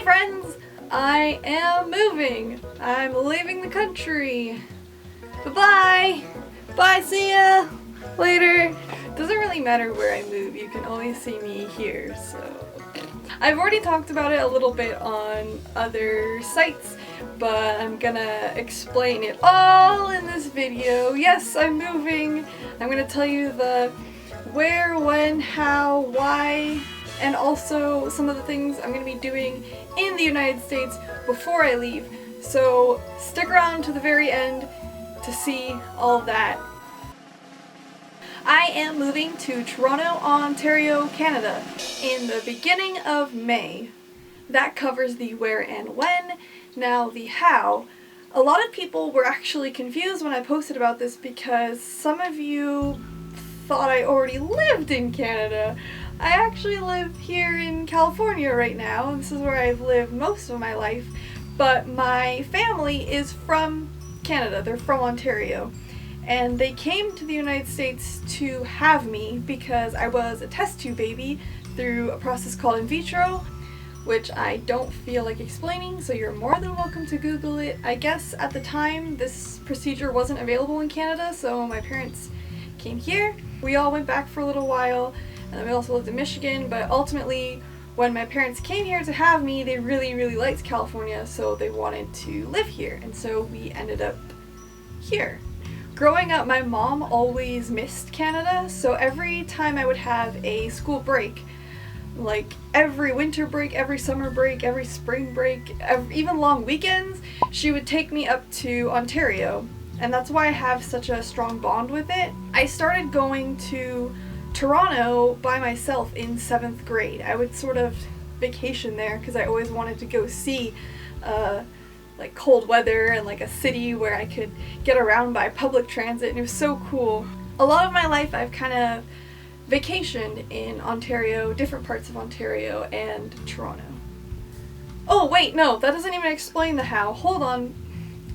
friends, I am moving. I'm leaving the country. Bye-bye. Bye, see ya later. Doesn't really matter where I move, you can always see me here, so. I've already talked about it a little bit on other sites, but I'm gonna explain it all in this video. Yes, I'm moving. I'm gonna tell you the where, when, how, why, and also some of the things I'm gonna be doing in the United States before I leave. So stick around to the very end to see all of that. I am moving to Toronto, Ontario, Canada in the beginning of May. That covers the where and when. Now the how. A lot of people were actually confused when I posted about this because some of you thought I already lived in Canada. I actually live here in California right now. This is where I've lived most of my life, but my family is from Canada. They're from Ontario. And they came to the United States to have me because I was a test tube baby through a process called in vitro, which I don't feel like explaining, so you're more than welcome to Google it. I guess at the time this procedure wasn't available in Canada, so my parents came here. We all went back for a little while, and then we also lived in Michigan, but ultimately when my parents came here to have me, they really liked California, so they wanted to live here, and so we ended up here. Growing up, my mom always missed Canada, so every time I would have a school break, like every winter break, every summer break, every spring break, even long weekends, she would take me up to Ontario, and that's why I have such a strong bond with it. I started going to Toronto by myself in 7th grade. I would sort of vacation there because I always wanted to go see like cold weather and like a city where I could get around by public transit, and it was so cool. A lot of my life I've kind of vacationed in Ontario, different parts of Ontario and Toronto. Oh wait, no, that doesn't even explain the how. Hold on,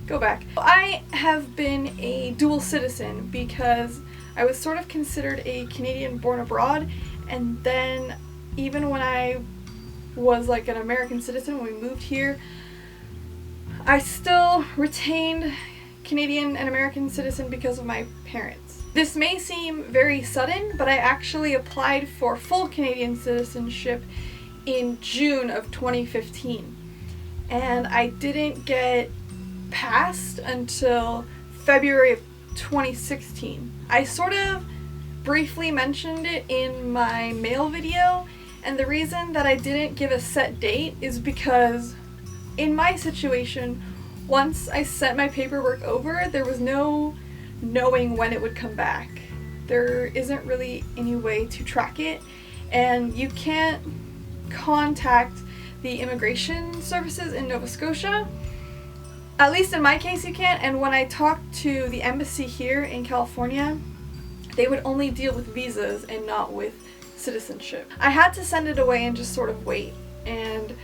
go back. I have been a dual citizen because I was sort of considered a Canadian born abroad, and then even when I was like an American citizen when we moved here, I still retained Canadian and American citizen because of my parents. This may seem very sudden, but I actually applied for full Canadian citizenship in June of 2015, and I didn't get passed until February of 2016. I sort of briefly mentioned it in my mail video, and the reason that I didn't give a set date is because in my situation, once I sent my paperwork over, there was no knowing when it would come back. There isn't really any way to track it, and you can't contact the immigration services in Nova Scotia. At least in my case you can't, and when I talked to the embassy here in California, they would only deal with visas and not with citizenship. I had to send it away and just sort of wait, and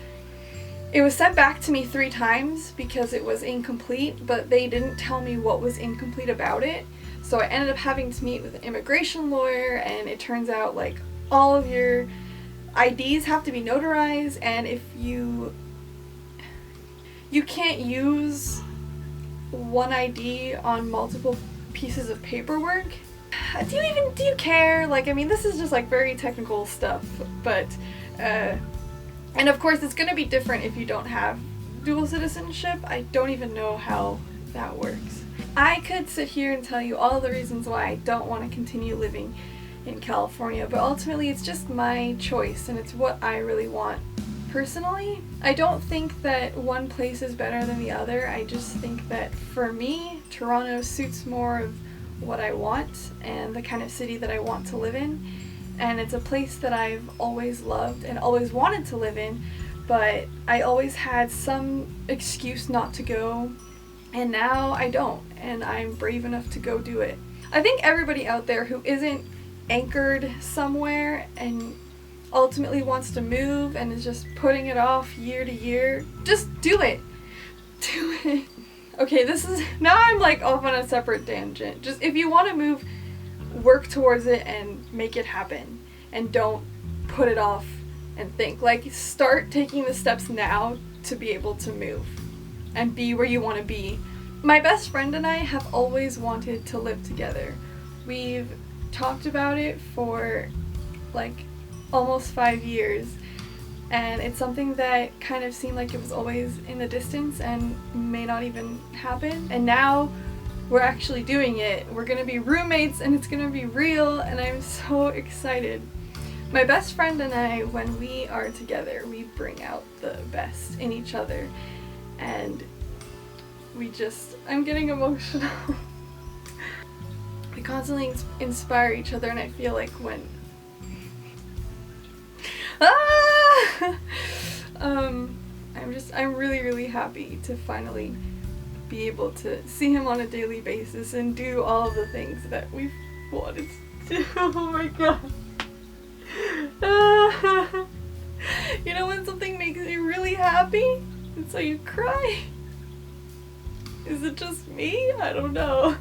it was sent back to me 3 times because it was incomplete, but they didn't tell me what was incomplete about it. So I ended up having to meet with an immigration lawyer, and it turns out like all of your IDs have to be notarized, and if you can't use one ID on multiple pieces of paperwork. Do you care? Like, I mean, this is just like very technical stuff, but and of course it's going to be different if you don't have dual citizenship. I don't even know how that works. I could sit here and tell you all the reasons why I don't want to continue living in California, but ultimately it's just my choice, and it's what I really want personally. I don't think that one place is better than the other. I just think that for me, Toronto suits more of what I want and the kind of city that I want to live in. And it's a place that I've always loved and always wanted to live in, but I always had some excuse not to go, and now I don't, and I'm brave enough to go do it. I think everybody out there who isn't anchored somewhere and ultimately wants to move and is just putting it off year to year, just do it. Do it. Okay, now I'm like off on a separate tangent. Just if you want to move, work towards it and make it happen, and don't put it off and think. Like, start taking the steps now to be able to move and be where you want to be. My best friend and I have always wanted to live together. We've talked about it for like almost 5 years, and it's something that kind of seemed like it was always in the distance and may not even happen. And now we're actually doing it. We're gonna be roommates and it's gonna be real, and I'm so excited. My best friend and I, when we are together, we bring out the best in each other, and I'm getting emotional. We constantly inspire each other, and I feel like when I'm really, really happy to finally be able to see him on a daily basis and do all of the things that we've wanted to do. Oh my god. You know when something makes you really happy and so you cry? Is it just me? I don't know.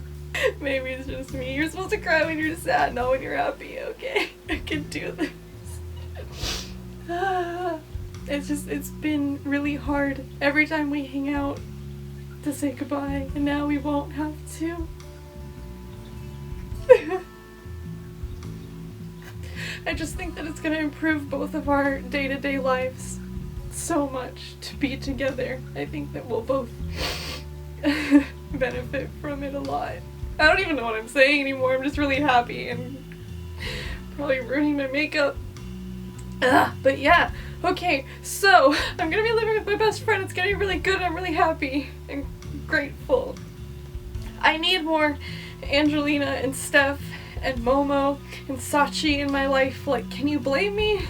Maybe it's just me. You're supposed to cry when you're sad, not when you're happy. Okay, I can do this. It's been really hard every time we hang out to say goodbye, and now we won't have to. I just think that it's gonna improve both of our day-to-day lives so much to be together. I think that we'll both benefit from it a lot. I don't even know what I'm saying anymore. I'm just really happy and probably ruining my makeup. But yeah, okay, so I'm gonna be living with my best friend. It's gonna be really good. I'm really happy and grateful. I need more Angelina and Steph and Momo and Sachi in my life. Like, can you blame me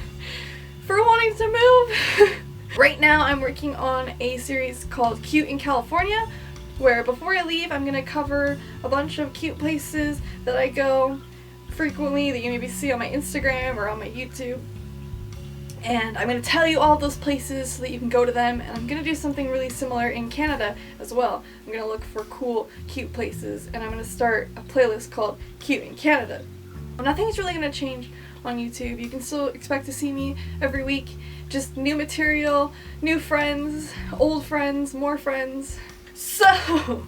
for wanting to move? Right now I'm working on a series called Cute in California, where before I leave I'm gonna cover a bunch of cute places that I go frequently that you maybe see on my Instagram or on my YouTube. And I'm going to tell you all those places so that you can go to them, and I'm going to do something really similar in Canada as well. I'm going to look for cool, cute places, and I'm going to start a playlist called Cute in Canada. Well, nothing's really going to change on YouTube. You can still expect to see me every week, just new material, new friends, old friends, more friends. So,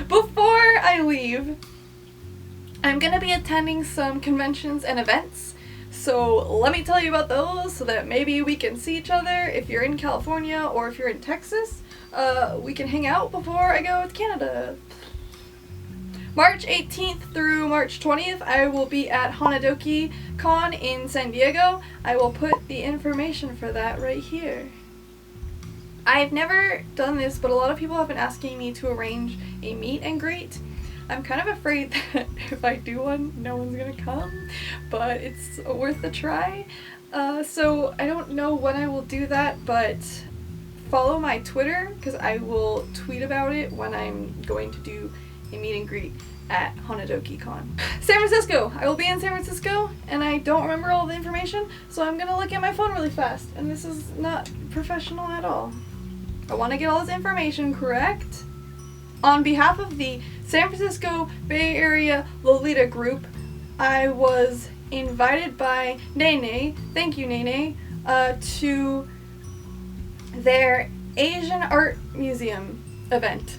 before I leave, I'm going to be attending some conventions and events. So let me tell you about those so that maybe we can see each other. If you're in California or if you're in Texas, we can hang out before I go to Canada. March 18th through March 20th, I will be at Hanadoki Con in San Diego. I will put the information for that right here. I've never done this, but a lot of people have been asking me to arrange a meet and greet. I'm kind of afraid that if I do one, no one's gonna come, but it's worth a try. So I don't know when I will do that, but follow my Twitter, because I will tweet about it when I'm going to do a meet and greet at Hanadoki Con. San Francisco! I will be in San Francisco, and I don't remember all the information, so I'm gonna look at my phone really fast, and this is not professional at all. I want to get all this information correct. On behalf of the San Francisco Bay Area Lolita group, I was invited by Nene, thank you Nene, to their Asian Art Museum event.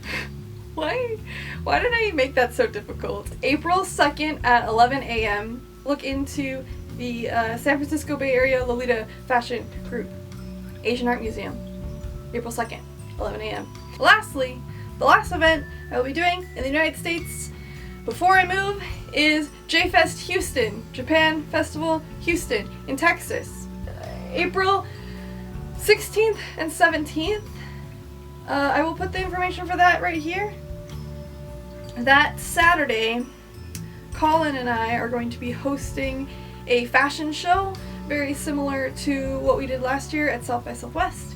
Why did I make that so difficult? April 2nd at 11 a.m. Look into the San Francisco Bay Area Lolita fashion group, Asian Art Museum, April 2nd, 11 a.m. Lastly, the last event I will be doing in the United States before I move is J-Fest Houston, Japan Festival Houston in Texas. April 16th and 17th. I will put the information for that right here. That Saturday, Colin and I are going to be hosting a fashion show very similar to what we did last year at South by Southwest.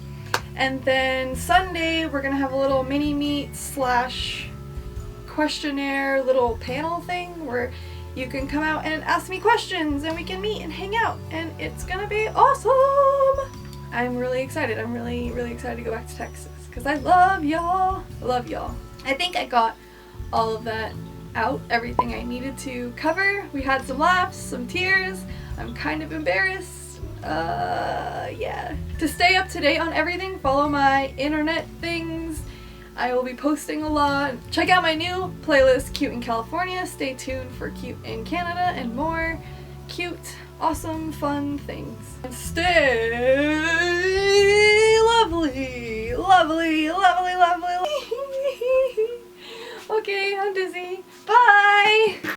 And then Sunday, we're gonna have a little mini meet / questionnaire little panel thing where you can come out and ask me questions and we can meet and hang out, and it's gonna be awesome. I'm really excited. I'm really, really excited to go back to Texas because I love y'all. I love y'all. I think I got all of that out, everything I needed to cover. We had some laughs, some tears. I'm kind of embarrassed. Yeah. To stay up to date on everything, follow my internet things. I will be posting a lot. Check out my new playlist, Cute in California. Stay tuned for Cute in Canada and more cute, awesome, fun things. And stay lovely, lovely, lovely, lovely. Okay, I'm dizzy. Bye!